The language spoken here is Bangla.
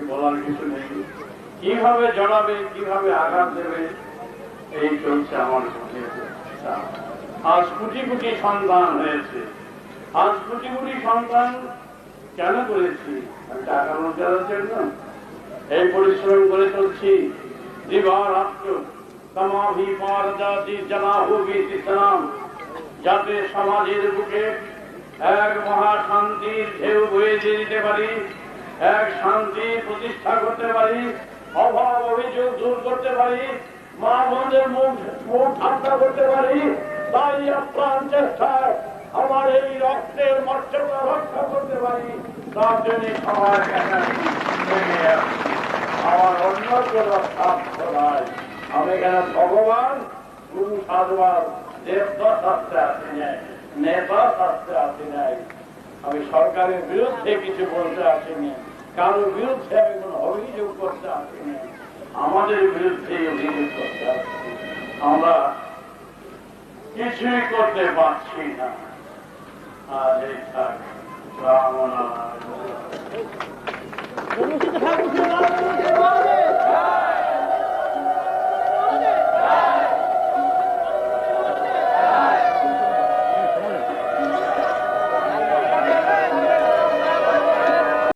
বলার কিছু নেই। কিভাবে জড়াবে, কিভাবে আঘাত দেবে, এই চলছে আমার সাথে। আজ কোটি কোটি সন্তান হয়েছে। আজ কোটি কোটি সন্তান কেন করেছি? টাকা রোজগারের জন্য এই পরিশ্রম করে চলছি। দিবারাত্র তমাভি পার জাতি জনাভূমি ইসলাম, যাতে সমাজের বুকে এক মহাশান্তির ঢেউ বয়ে দিতে পারি, এক শান্তি প্রতিষ্ঠা করতে পারি, অভাব অভিযোগ দূর করতে পারি, মা বোনদের মুখ ঠান্ডা করতে পারি। তাই আপ্রাণ চেষ্টায় আমার এই রক্তের মর্যাদা রক্ষা করতে পারি, তার জন্য সবাই আমার অন্য কোনো স্বার্থ নাই। আমি কেন ভগবান গুরু সাধুবাদ দেবতা শাস্ত্রে আসি নাই, নেতা শাস্ত্রে আসি নাই। আমি সরকারের বিরুদ্ধে কিছু বলতে আসিনি, কারোর বিরুদ্ধে আমি কোন অভিযোগ করতে আসিনি, আমাদের বিরুদ্ধে অভিযোগ করতে আসছি। আমরা কিছুই করতে পারছি না। আজ এই থাক, রাম নাম।